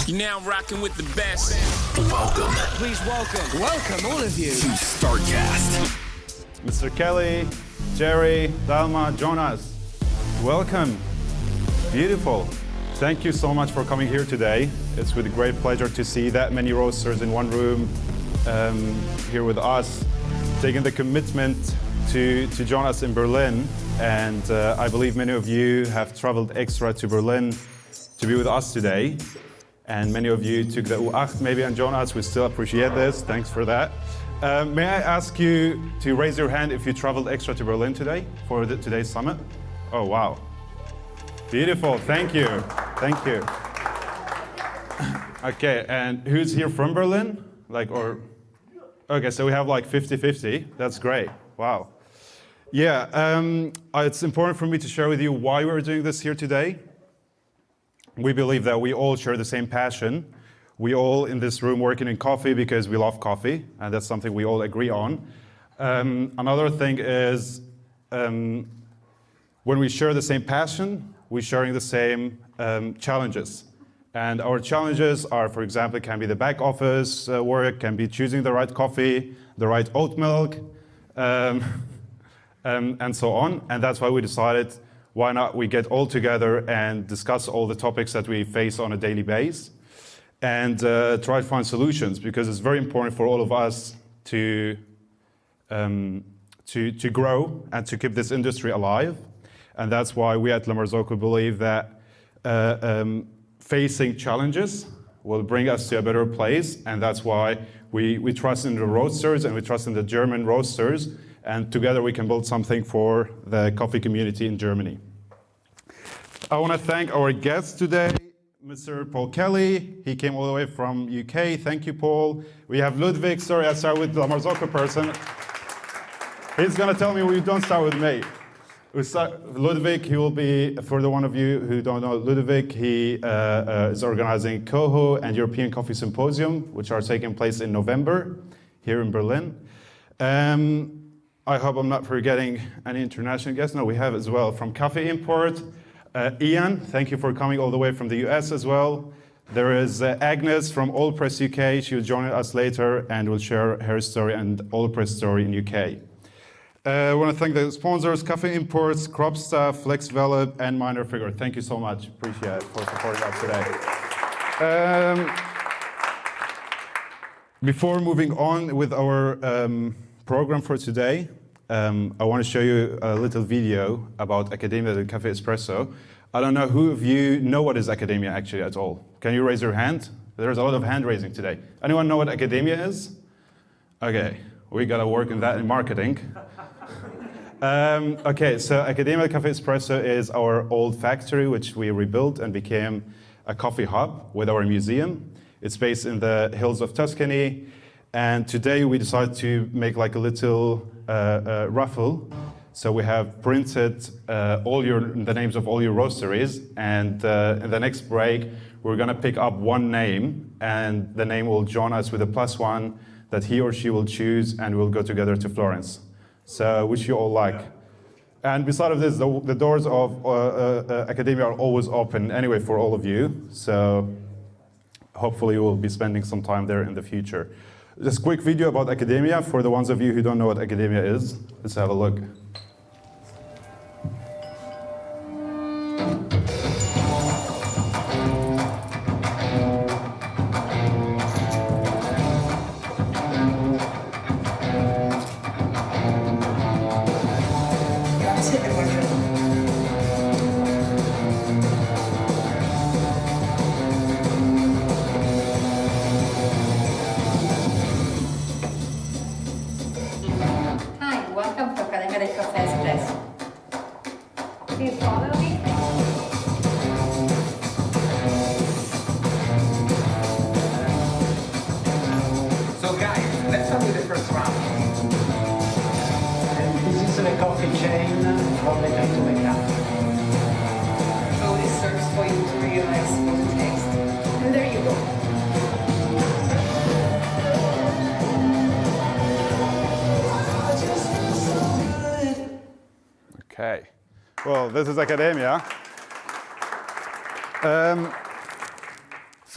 You're now rocking with the best. Welcome. Please welcome. Welcome, all of you. To StartCast. Mr. Kelly, Jerry, Dalma, Jonas, welcome. Beautiful. Thank you so much for coming here today. It's with great pleasure to see that many roasters in one room here with us, taking the commitment to join us in Berlin. And I believe many of you have traveled extra to Berlin to be with us today. And many of you took the U8 maybe and joined us. We still appreciate this. Thanks for that. May I ask you to raise your hand if you traveled extra to Berlin today for today's summit? Oh, wow. Beautiful. Thank you. Thank you. Okay, and who's here from Berlin? Okay, so we have like 50-50. That's great. Wow. Yeah, it's important for me to share with you why we're doing this here today. We believe that we all share the same passion. We all in this room working in coffee because we love coffee, and that's something we all agree on. Another thing is when we share the same passion, we're sharing the same challenges. And our challenges are, for example, can be the back office work, can be choosing the right coffee, the right oat milk, and so on. And that's why we decided, why not we get all together and discuss all the topics that we face on a daily basis and try to find solutions, because it's very important for all of us to grow and to keep this industry alive. And that's why we at La Marzocco believe that facing challenges will bring us to a better place. And that's why we trust in the roasters and we trust in the German roasters. And together we can build something for the coffee community in Germany. I want to thank our guest today, Mr. Paul Kelly. He came all the way from UK. Thank you, Paul. We have Ludwig. Sorry, I start with the La Marzocco person. He's going to tell me we don't start with me. Ludwig, he will be, for the one of you who don't know Ludwig, he is organizing Coho and European Coffee Symposium, which are taking place in November here in Berlin. I hope I'm not forgetting any international guests. No, we have as well from Coffee Import. Ian, thank you for coming all the way from the US as well. There is Agnes from All Press UK. She will join us later and will share her story and All Press story in UK. I want to thank the sponsors, Coffee Imports, Crop Staff, Flex Velop, and Minor Figure. Thank you so much. Appreciate it for supporting us today. Before moving on with our program for today, I want to show you a little video about Accademia del Caffè Espresso. I don't know who of you know what is Accademia actually at all. Can you raise your hand? There's a lot of hand raising today. Anyone know what Accademia is? Okay, we got to work on that in marketing. Okay, so Accademia del Caffè Espresso is our old factory, which we rebuilt and became a coffee hub with our museum. It's based in the hills of Tuscany. And today we decided to make like a little raffle. So we have printed the names of all your roasteries. And in the next break, we're going to pick up one name. And the name will join us with a +1 that he or she will choose. And we'll go together to Florence. So wish you all luck. And beside of this, the doors of Accademia are always open anyway for all of you. So hopefully you will be spending some time there in the future. Just a quick video about Accademia for the ones of you who don't know what Accademia is. Let's have a look. Okay, well, this is Accademia.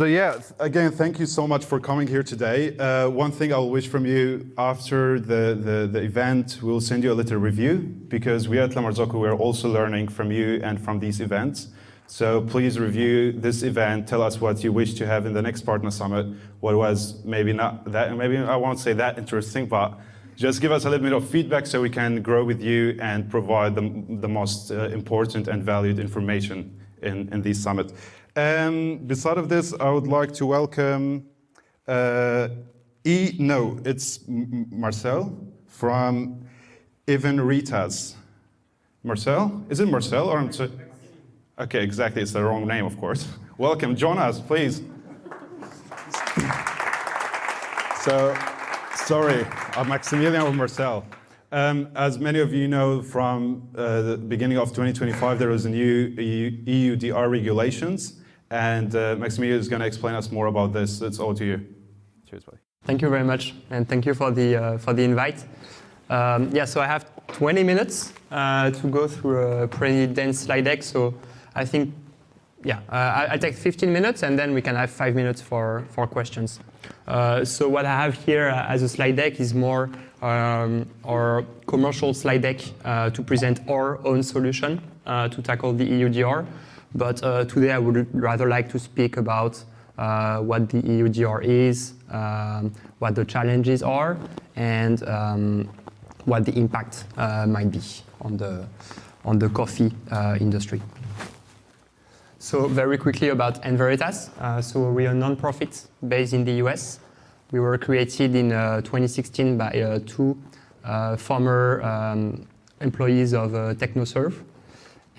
So yeah, again, thank you so much for coming here today. One thing I'll wish from you after the event, we'll send you a little review because we at La Marzocco, we're also learning from you and from these events. So please review this event, tell us what you wish to have in the next Partner Summit, what was maybe not that, maybe I won't say that interesting, but just give us a little bit of feedback so we can grow with you and provide the most important and valued information in this summit. Beside of this, I would like to welcome it's Marcel from Enveritas. Marcel? Is it Marcel or I'm sorry? Okay, exactly, it's the wrong name, of course. Welcome, Jonas, please. So, sorry, I'm Maximilian or Marcel. As many of you know, from the beginning of 2025, there was a new EUDR regulations, and Maximilian is going to explain us more about this. It's all to you. Cheers, buddy. Thank you very much, and thank you for the invite. So I have 20 minutes to go through a pretty dense slide deck. So I think, I'll take 15 minutes, and then we can have 5 minutes for questions. So what I have here as a slide deck is more our commercial slide deck to present our own solution to tackle the EUDR. But today I would rather like to speak about what the EUDR is, what the challenges are, and what the impact might be on the coffee industry. So very quickly about Enveritas. So we're a non-profit based in the US. We were created in 2016 by two former employees of TechnoServe.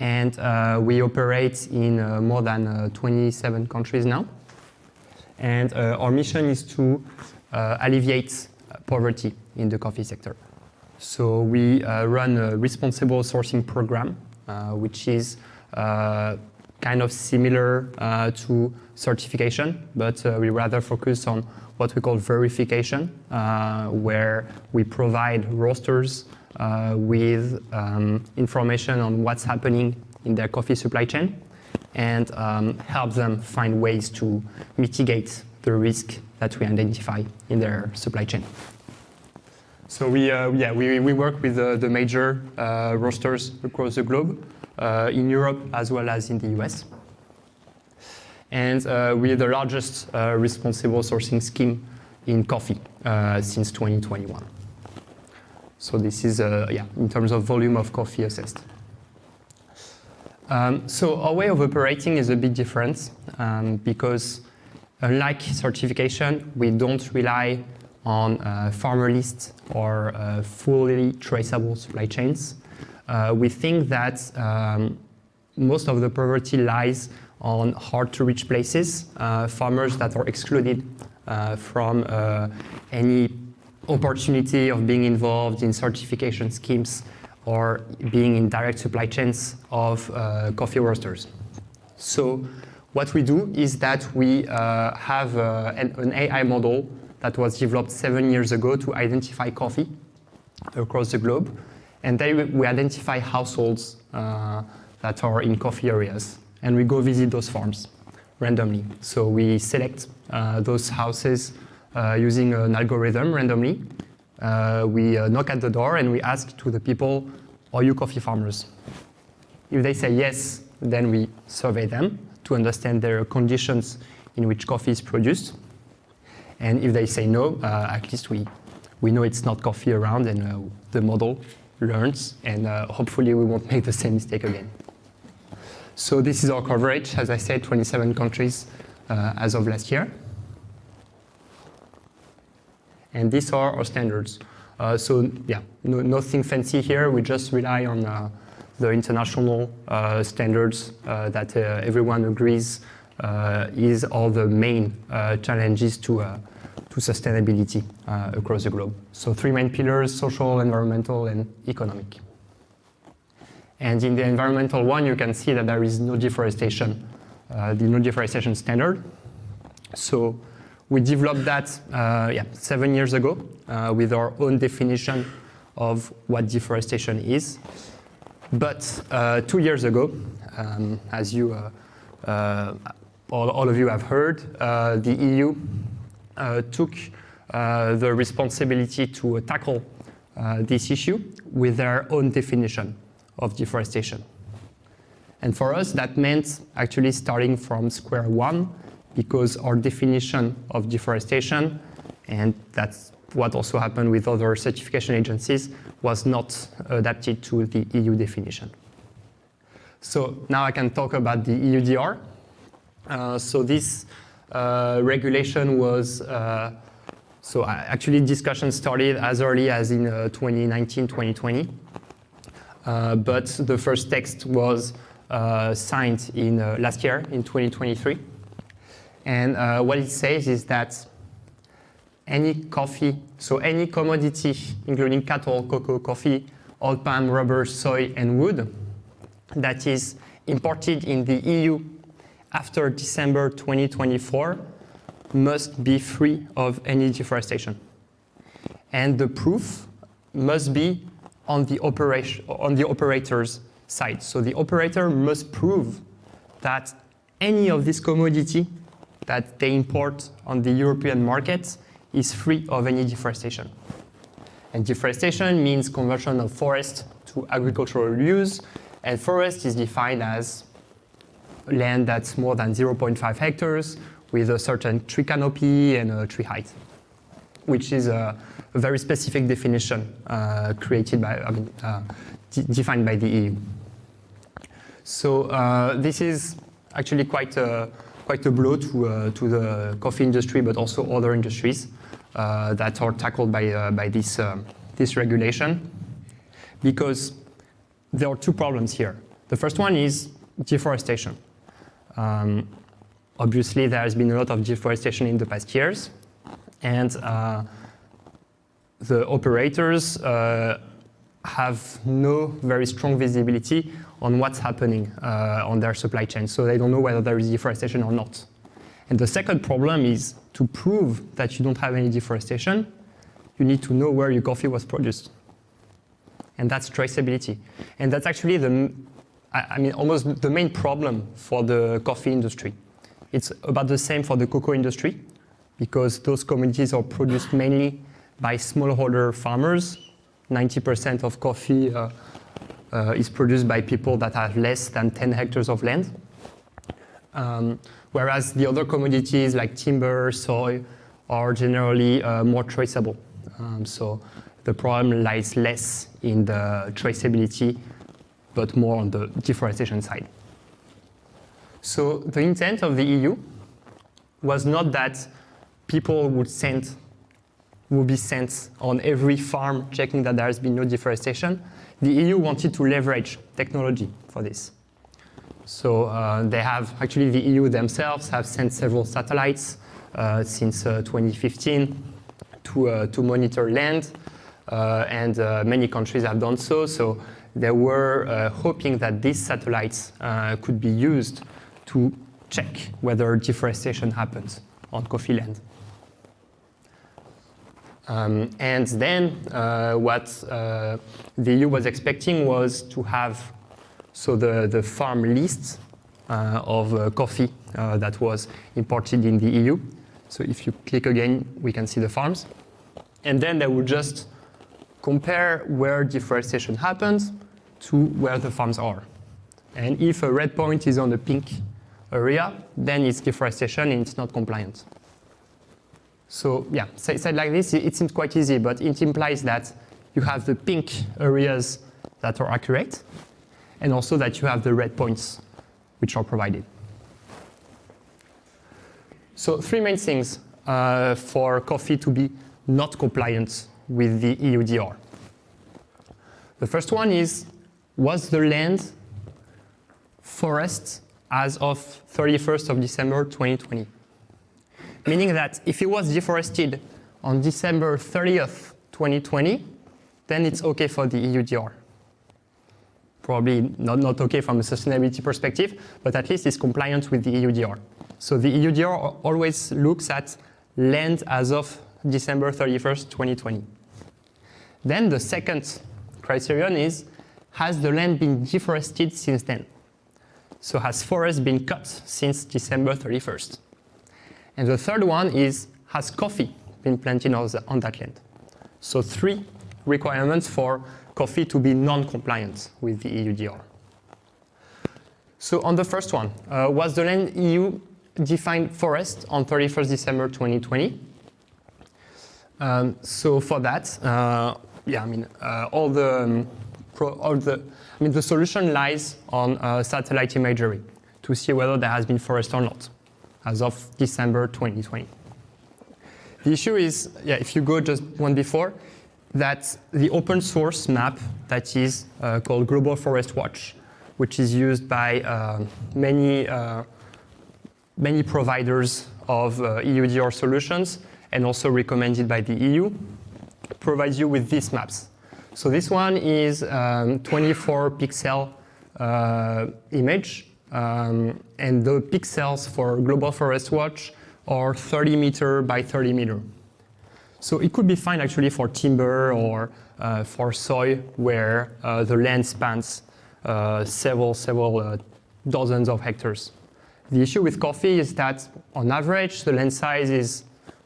And we operate in more than 27 countries now. And our mission is to alleviate poverty in the coffee sector. So we run a responsible sourcing program, which is kind of similar to certification, but we rather focus on what we call verification, where we provide roasters with information on what's happening in their coffee supply chain and help them find ways to mitigate the risk that we identify in their supply chain. So we work with the major roasters across the globe, in Europe as well as in the US. And we're the largest responsible sourcing scheme in coffee since 2021. So this is, in terms of volume of coffee assessed. So our way of operating is a bit different because unlike certification, we don't rely on farmer lists or fully traceable supply chains. We think that most of the poverty lies on hard-to-reach places, farmers that are excluded from any opportunity of being involved in certification schemes or being in direct supply chains of coffee roasters. So what we do is that we have an AI model that was developed 7 years ago to identify coffee across the globe. And then we identify households that are in coffee areas, and we go visit those farms randomly. So we select those houses using an algorithm randomly. We knock at the door and we ask to the people, are you coffee farmers? If they say yes, then we survey them to understand their conditions in which coffee is produced. And if they say no, at least we know it's not coffee around, and the model learns, and hopefully we won't make the same mistake again. So this is our coverage, as I said, 27 countries as of last year. And these are our standards. Nothing fancy here. We just rely on the international standards that everyone agrees is all the main challenges to sustainability across the globe. So 3 main pillars: social, environmental, and economic. And in the environmental one, you can see that there is no deforestation, the no deforestation standard. So we developed that 7 years ago with our own definition of what deforestation is. But 2 years ago, as you all of you have heard, the EU took the responsibility to tackle this issue with their own definition of deforestation. And for us, that meant actually starting from square one, because our definition of deforestation, and that's what also happened with other certification agencies, was not adapted to the EU definition. So now I can talk about the EUDR. So this regulation was, actually discussion started as early as in 2019, 2020. But the first text was signed in last year, in 2023. And what it says is that any coffee, so any commodity, including cattle, cocoa, coffee, oil palm, rubber, soy, and wood, that is imported in the EU after December 2024 must be free of any deforestation. And the proof must be on the operator's side. So the operator must prove that any of this commodity that they import on the European market is free of any deforestation. And deforestation means conversion of forest to agricultural use, and forest is defined as land that's more than 0.5 hectares with a certain tree canopy and a tree height, which is a very specific definition created by, defined by the EU. So this is actually quite a blow to the coffee industry, but also other industries that are tackled by this regulation, because there are two problems here. The first one is deforestation. Obviously, there has been a lot of deforestation in the past years, and the operators have no very strong visibility on what's happening on their supply chain, so they don't know whether there is deforestation or not. And the second problem is to prove that you don't have any deforestation, you need to know where your coffee was produced. And that's traceability. And that's actually almost the main problem for the coffee industry. It's about the same for the cocoa industry, because those commodities are produced mainly by smallholder farmers. 90% of coffee is produced by people that have less than 10 hectares of land. Whereas the other commodities like timber, soy, are generally more traceable. So the problem lies less in the traceability, but more on the deforestation side. So the intent of the EU was not that people would be sent on every farm checking that there has been no deforestation. The EU wanted to leverage technology for this. So the EU themselves have sent several satellites since 2015 to monitor land, and many countries have done so. So they were hoping that these satellites could be used to check whether deforestation happens on coffee land. And then what the EU was expecting was to have the farm list of coffee that was imported in the EU. So if you click again, we can see the farms. And then they would just compare where deforestation happens to where the farms are. And if a red point is on the pink area, then it's deforestation and it's not compliant. So yeah, said like this, it seems quite easy, but it implies that you have the pink areas that are accurate, and also that you have the red points which are provided. So three main things for coffee to be not compliant with the EUDR. The first one is, was the land forest as of 31st of December 2020? Meaning that if it was deforested on December 30th, 2020, then it's okay for the EUDR. Probably not okay from a sustainability perspective, but at least it's compliant with the EUDR. So the EUDR always looks at land as of December 31st, 2020. Then the second criterion is, has the land been deforested since then? So has forest been cut since December 31st? And the third one is, has coffee been planted on that land? So 3 requirements for coffee to be non-compliant with the EUDR. So on the first one, was the land EU defined forest on 31st December 2020? So for that, the solution lies on satellite imagery to see whether there has been forest or not, as of December 2020. The issue is, if you go just one before, that the open source map that is called Global Forest Watch, which is used by many providers of EUDR solutions and also recommended by the EU, provides you with these maps. So this one is 24 pixel image, and the pixels for Global Forest Watch are 30 meter by 30 meter. So it could be fine actually for timber or for soy where the land spans several dozens of hectares. The issue with coffee is that on average the land size is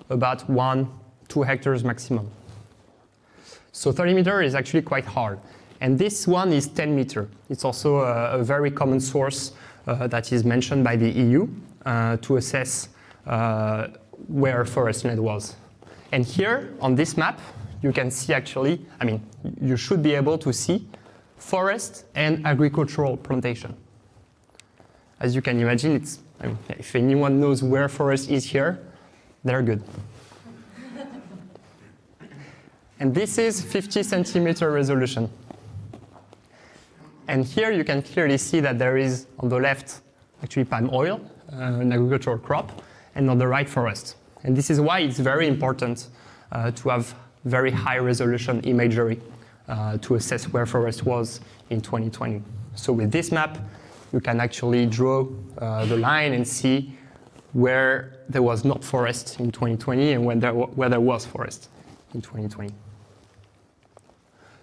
about 1-2 hectares maximum. So 30 meter is actually quite hard. And this one is 10 meter. It's also a very common source that is mentioned by the EU to assess where forest land was. And here on this map, you can see actually, you should be able to see forest and agricultural plantation. As you can imagine, if anyone knows where forest is here, they're good. And this is 50 centimeter resolution. And here you can clearly see that there is, on the left, actually palm oil, an agricultural crop, and on the right, forest. And this is why it's very important to have very high resolution imagery to assess where forest was in 2020. So with this map, you can actually draw the line and see where there was not forest in 2020 and where there was forest in 2020.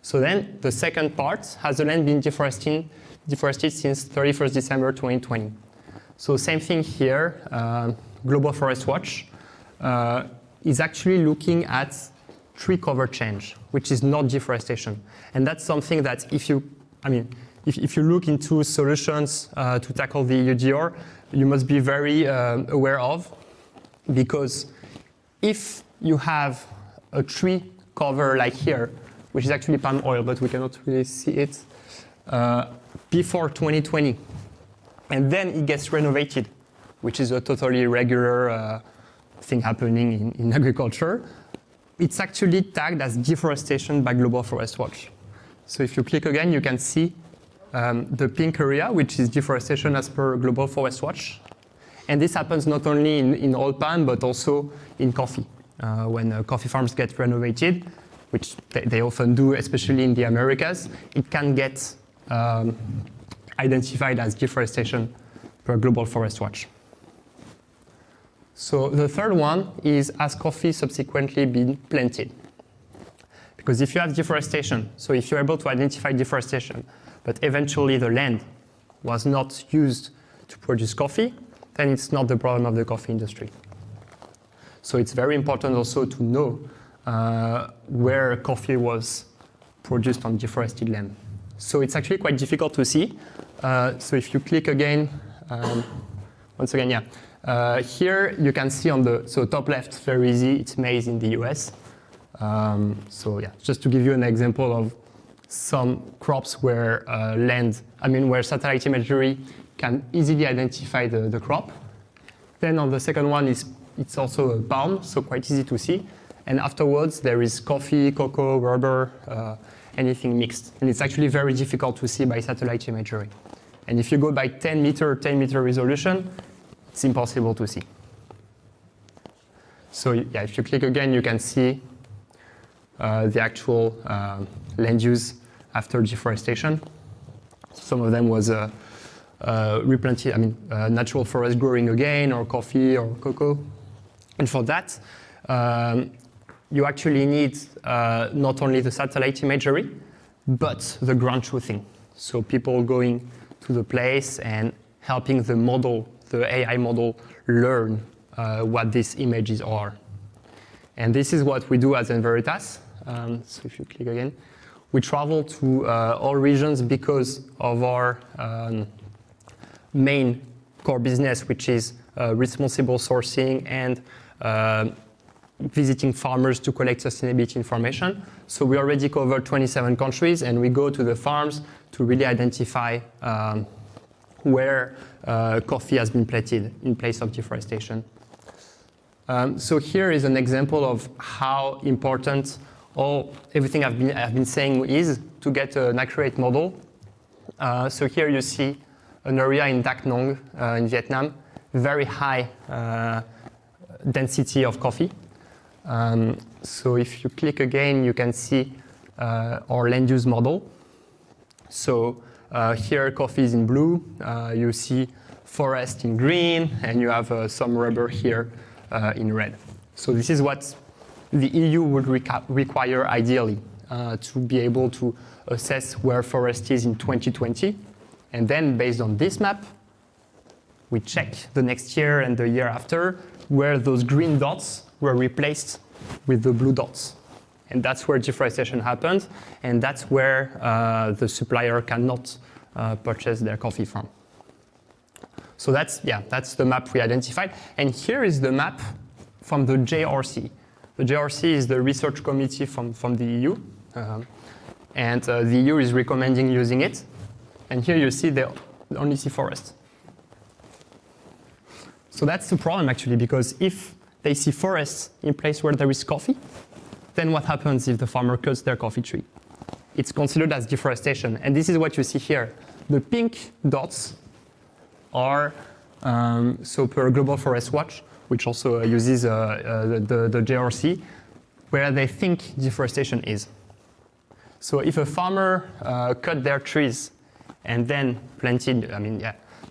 So then the second part, has the land been deforested since 31st December 2020? So same thing here, Global Forest Watch is actually looking at tree cover change, which is not deforestation. And that's something that if you look into solutions to tackle the EUDR, you must be very aware of, because if you have a tree cover like here, which is actually palm oil, but we cannot really see it, before 2020, and then it gets renovated, which is a totally regular thing happening in agriculture, it's actually tagged as deforestation by Global Forest Watch. So if you click again, you can see the pink area, which is deforestation as per Global Forest Watch. And this happens not only in oil palm, but also in coffee. When coffee farms get renovated, which they often do, especially in the Americas, it can get identified as deforestation per Global Forest Watch. So the third one is, has coffee subsequently been planted? Because if you have deforestation, so if you're able to identify deforestation, but eventually the land was not used to produce coffee, then it's not the problem of the coffee industry. So it's very important also to know where coffee was produced on deforested land. So it's actually quite difficult to see. So if you click again, once again, here you can see on the top left, very easy, it's maize in the US. Just to give you an example of some crops where where satellite imagery can easily identify the crop. Then on the second one it's also a palm, so quite easy to see. And afterwards there is coffee, cocoa, rubber, anything mixed. And it's actually very difficult to see by satellite imagery. And if you go by 10 meter resolution, it's impossible to see. So if you click again, you can see the actual land use after deforestation. Some of them was replanted, natural forest growing again, or coffee or cocoa. And for that, you actually need not only the satellite imagery, but the ground truthing. So people going to the place and helping the model, the AI model, learn what these images are. And this is what we do as Enveritas. So if you click again, we travel to all regions because of our main core business, which is responsible sourcing and visiting farmers to collect sustainability information. So we already covered 27 countries, and we go to the farms to really identify where coffee has been planted in place of deforestation. So here is an example of how important everything I've been saying is to get an accurate model. So here you see an area in Dak Nong in Vietnam, very high density of coffee. So if you click again, you can see our land use model. So here coffee is in blue, you see forest in green, and you have some rubber here in red. So this is what the EU would require ideally to be able to assess where forest is in 2020. And then based on this map, we check the next year and the year after where those green dots were replaced with the blue dots. And that's where deforestation happened, and that's where the supplier cannot purchase their coffee from. So that's the map we identified. And here is the map from the JRC. The JRC is the research committee from the EU. And the EU is recommending using it. And here you see they only see forest. So that's the problem actually, because if they see forests in place where there is coffee, then what happens if the farmer cuts their coffee tree? It's considered as deforestation. And this is what you see here. The pink dots are, so per Global Forest Watch, which also uses the JRC, where they think deforestation is. So if a farmer cut their trees and then planted,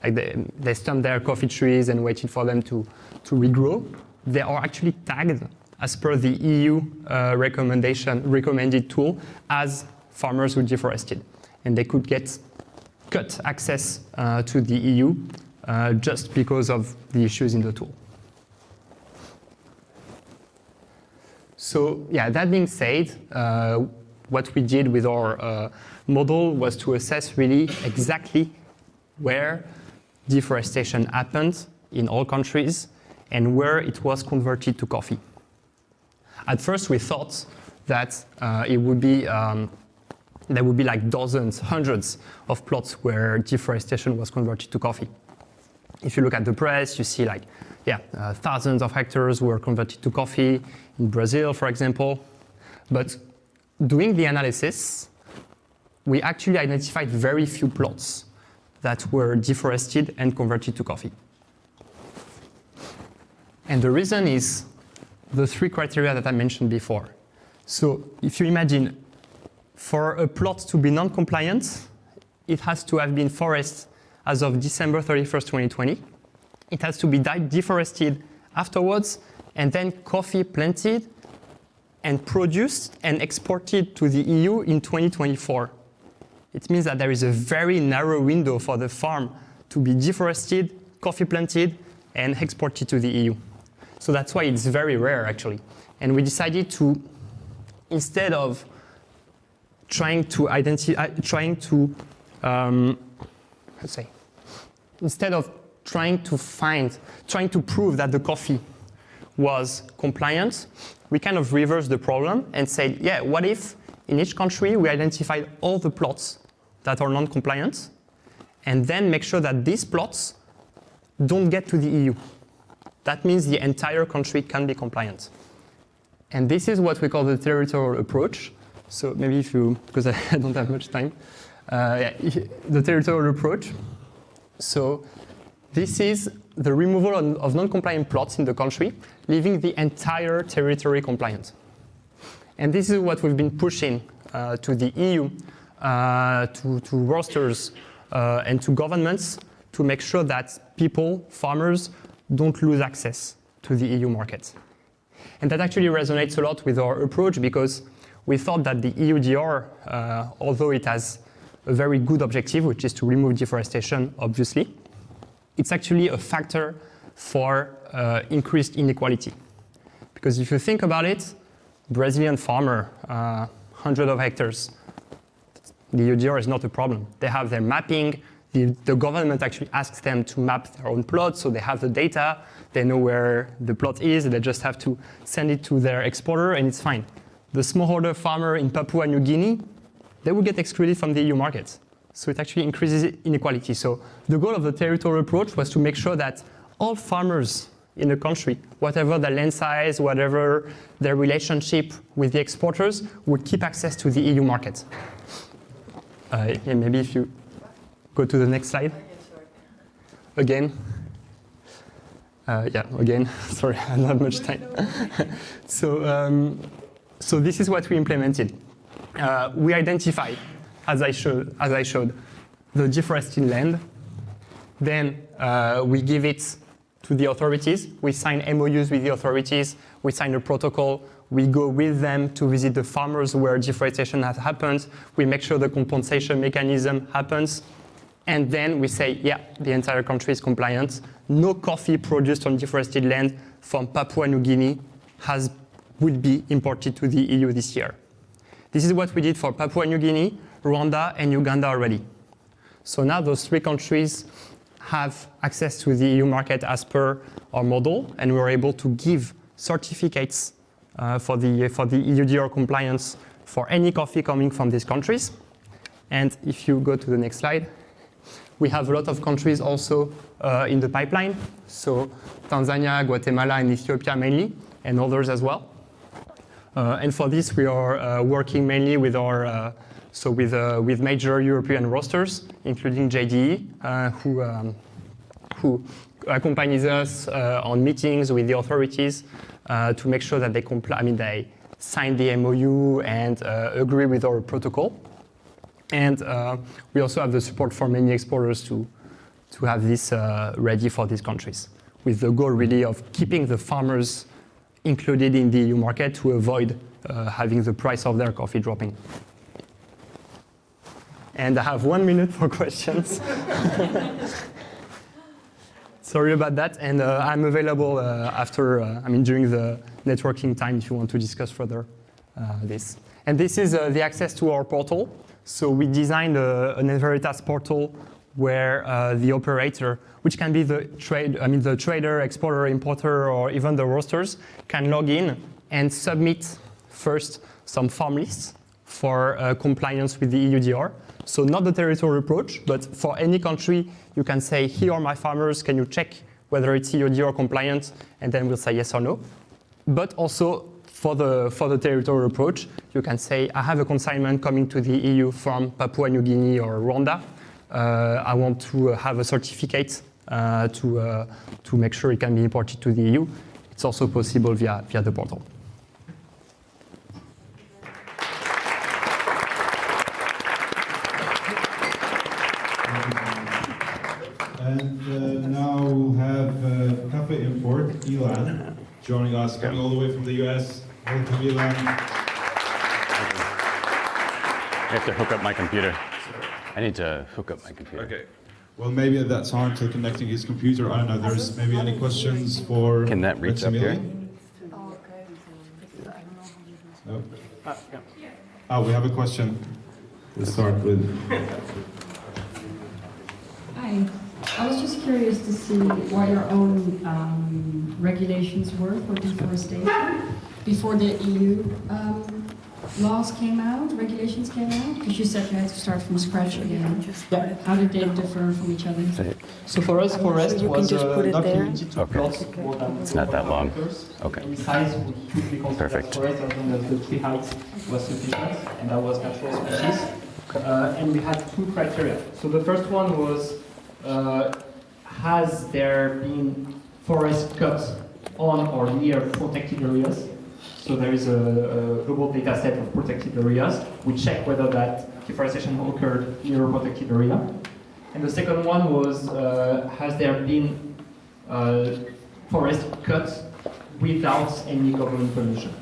like they stumped their coffee trees and waited for them to regrow, they are actually tagged as per the EU recommended tool as farmers who deforested. And they could get cut access to the EU just because of the issues in the tool. So yeah, that being said, what we did with our model was to assess really exactly where deforestation happened in all countries and where it was converted to coffee. At first, we thought that it would be there would be like dozens, hundreds of plots where deforestation was converted to coffee. If you look at the press, you see like, thousands of hectares were converted to coffee in Brazil, for example. But doing the analysis, we actually identified very few plots that were deforested and converted to coffee. And the reason is the three criteria that I mentioned before. So if you imagine, for a plot to be non-compliant, it has to have been forest as of December 31st, 2020. It has to be deforested afterwards, and then coffee planted and produced and exported to the EU in 2024. It means that there is a very narrow window for the farm to be deforested, coffee planted, and exported to the EU. So that's why it's very rare, actually. And we decided to, instead of trying to prove that the coffee was compliant, we kind of reversed the problem and said, what if in each country we identified all the plots that are non-compliant, and then make sure that these plots don't get to the EU. That means the entire country can be compliant. And this is what we call the territorial approach. So maybe because I don't have much time, the territorial approach. So this is the removal of non-compliant plots in the country, leaving the entire territory compliant. And this is what we've been pushing to the EU, to Rösters, and to governments to make sure that people, farmers, don't lose access to the EU market. And that actually resonates a lot with our approach because we thought that the EUDR, although it has a very good objective, which is to remove deforestation, obviously, it's actually a factor for increased inequality. Because if you think about it, Brazilian farmer, 100 of hectares, the EUDR is not a problem. They have their mapping. The government actually asks them to map their own plot, so they have the data. They know where the plot is. They just have to send it to their exporter, and it's fine. The smallholder farmer in Papua New Guinea, they will get excluded from the EU market. So it actually increases inequality. So the goal of the territorial approach was to make sure that all farmers in the country, whatever their land size, whatever their relationship with the exporters, would keep access to the EU market. Yeah, maybe if you go to the next slide. Again. Yeah, again, sorry, I don't have much time. So this is what we implemented. We identify, as I showed, the deforested land. Then we give it to the authorities. We sign MOUs with the authorities. We sign a protocol. We go with them to visit the farmers where deforestation has happened. We make sure the compensation mechanism happens. And then we say, yeah, the entire country is compliant. No coffee produced on deforested land from Papua New Guinea would be imported to the EU this year. This is what we did for Papua New Guinea, Rwanda, and Uganda already. So now those three countries have access to the EU market as per our model, and we were able to give certificates for the EUDR compliance for any coffee coming from these countries. And if you go to the next slide, we have a lot of countries also in the pipeline. So Tanzania, Guatemala, and Ethiopia mainly, and others as well. And for this, we are working mainly with our with major European rosters, including JDE, who accompanies us on meetings with the authorities to make sure that they comply. I mean, they sign the MOU and agree with our protocol. And we also have the support for many exporters to have this ready for these countries, with the goal really of keeping the farmers included in the EU market to avoid having the price of their coffee dropping. And I have 1 minute for questions. Sorry about that, and I'm available after, during the networking time if you want to discuss further this. And this is the access to our portal. So we designed an Enveritas portal where the operator, which can be the trader, exporter, importer, or even the roasters, can log in and submit first some farm lists for compliance with the EUDR. So not the territorial approach, but for any country, you can say, here are my farmers, can you check whether it's EUDR compliant? And then we'll say yes or no. But also, for the territorial approach, you can say, I have a consignment coming to the EU from Papua New Guinea or Rwanda. I want to have a certificate to make sure it can be imported to the EU. It's also possible via the portal. And now we'll have Cafe Import, Ilan, joining us, coming all the way from the US. Welcome, Ilan. I have to hook up my computer. I need to hook up my computer. Okay. Well, maybe at that time, till connecting his computer, I don't know, there's maybe any questions for... Can that reach up here? No? Oh, we have a question. We'll start with... Hi. I was just curious to see what your own regulations were for deforestation before the EU laws came out, regulations came out, because you said you had to start from scratch again. Yeah. How did they differ from each other? So for us, forest was not there. limited to plots more than It's not that long. hectares. Okay. In size, we usually consider Perfect. forest as long as the tree height was sufficient, and that was natural species. And we had two criteria. So the first one was, has there been forest cut on or near protected areas? So there is a global data set of protected areas. We check whether that deforestation occurred near a protected area. And the second one was, has there been forest cut without any government permission?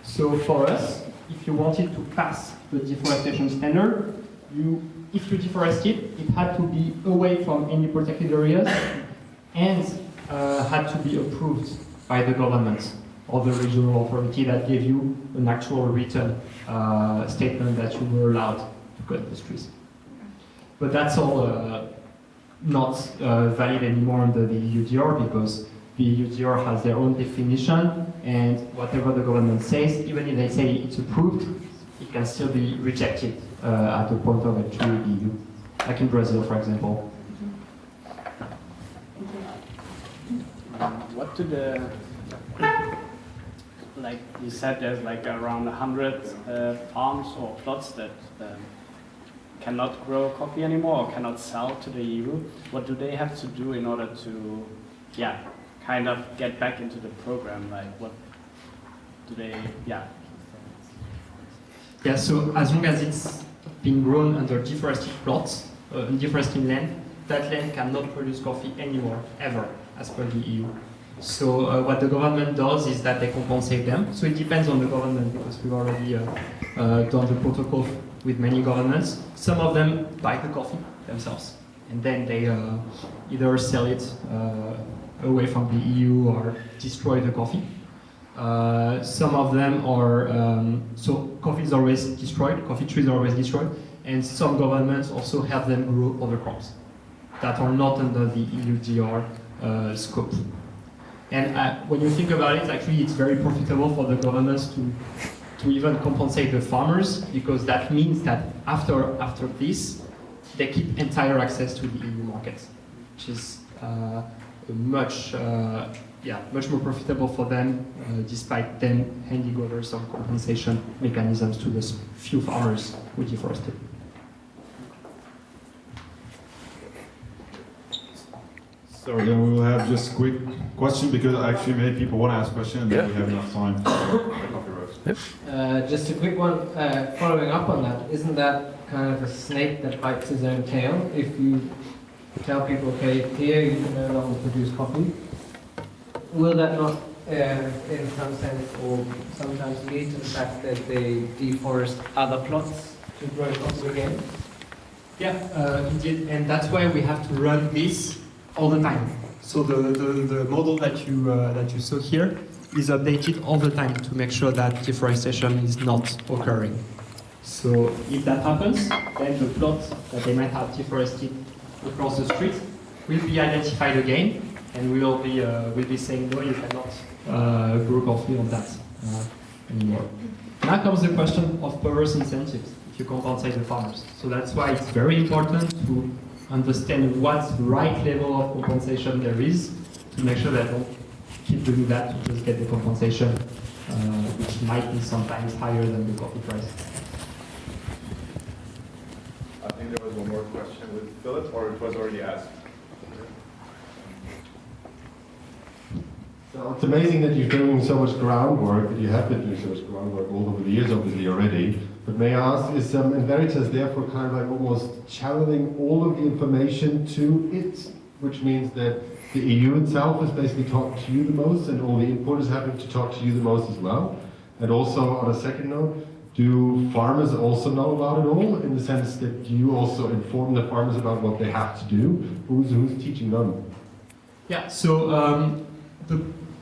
So for us, if you wanted to pass the deforestation standard, if you deforested, it had to be away from any protected areas and had to be approved by the government or the regional authority that gave you an actual written statement that you were allowed to cut the trees. But that's all not valid anymore under the EUDR, because the EUDR has their own definition, and whatever the government says, even if they say it's approved, it can still be rejected at the point of entry in the EU, like in Brazil, for example. What do the, like you said, there's like around 100 farms or plots that cannot grow coffee anymore or cannot sell to the EU. What do they have to do in order to, yeah, kind of get back into the program? Like, what do they, yeah? Yeah, so as long as it's been grown under deforested plots, deforested land, that land cannot produce coffee anymore, ever, as per the EU. So what the government does is that they compensate them. So it depends on the government, because we've already done the protocol with many governments. Some of them buy the coffee themselves, and then they either sell it away from the EU or destroy the coffee. Some of them are, so coffee is always destroyed, coffee trees are always destroyed, and some governments also help them grow other crops that are not under the EUDR scope. And when you think about it, actually it's very profitable for the governments to even compensate the farmers, because that means that after this, they keep entire access to the EU market, which is much more profitable for them, despite them handing over some compensation mechanisms to the few farmers who deforested. Sorry, then we will have just a quick question, because actually many people want to ask questions and then we have enough time for the coffee roast. Just a quick one, following up on that, isn't that kind of a snake that bites his own tail? If you tell people, okay, here you can no longer produce coffee, will that not, in some sense, or sometimes lead to the fact that they deforest other plots to grow coffee again? Yeah, indeed, and that's why we have to run this all the time. So the model that you saw here is updated all the time to make sure that deforestation is not occurring. So if that happens, then the plot that they might have deforested across the street will be identified again, and we'll be saying, no, you cannot grow coffee on that anymore. Now comes the question of perverse incentives if you compensate the farmers. So that's why it's very important to understand what right level of compensation there is, to make sure that don't keep doing that to just get the compensation, which might be sometimes higher than the coffee price. I think there was one more question with Philip, or it was already asked. So it's amazing that you're doing so much groundwork, that you have been doing so much groundwork all over the years, obviously, already. But may I ask, is Enveritas therefore kind of like almost channeling all of the information to it, which means that the EU itself is basically talking to you the most, and all the importers having to talk to you the most as well? And also, on a second note, do farmers also know about it all, in the sense that you also inform the farmers about what they have to do? Who's teaching them? Yeah, so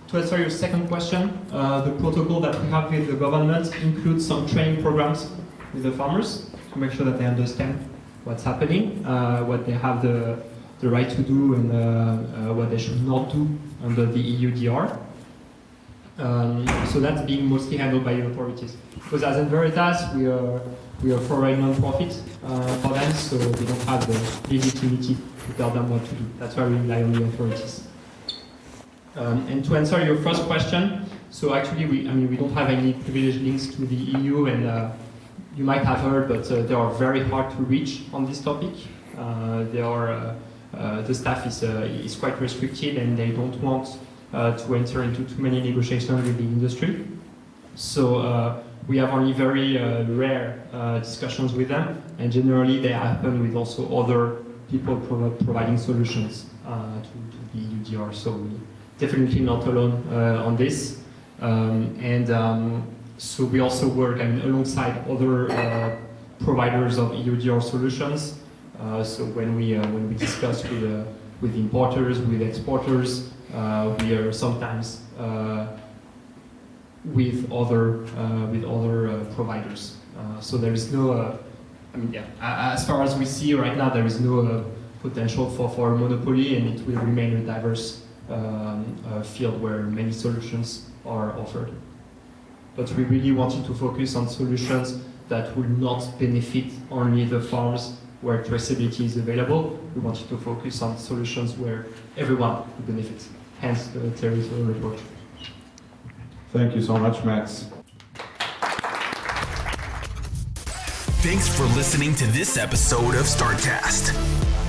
to answer your second question, the protocol that we have with the government includes some training programs with the farmers to make sure that they understand what's happening, what they have the right to do, and what they should not do under the EUDR. So that's being mostly handled by the authorities. Because as Enveritas, we are foreign non-profit for them, so we don't have the legitimacy to tell them what to do. That's why we rely on the authorities. And to answer your first question, so actually we don't have any privileged links to the EU, and you might have heard, but they are very hard to reach on this topic. The staff is quite restricted, and they don't want to enter into too many negotiations with the industry. So we have only very rare discussions with them, and generally they happen with also other people providing solutions to the EUDR. So we definitely not alone on this. So we also work alongside other providers of EUDR solutions. So when we discuss with with importers, with exporters. We are sometimes with other providers. So there is no, as far as we see right now, there is no potential for a monopoly, and it will remain a diverse field where many solutions are offered. But we really wanted to focus on solutions that will not benefit only the farms where traceability is available. We wanted to focus on solutions where everyone will benefit, hence the territorial approach. Thank you so much, Max. Thanks for listening to this episode of StartCast.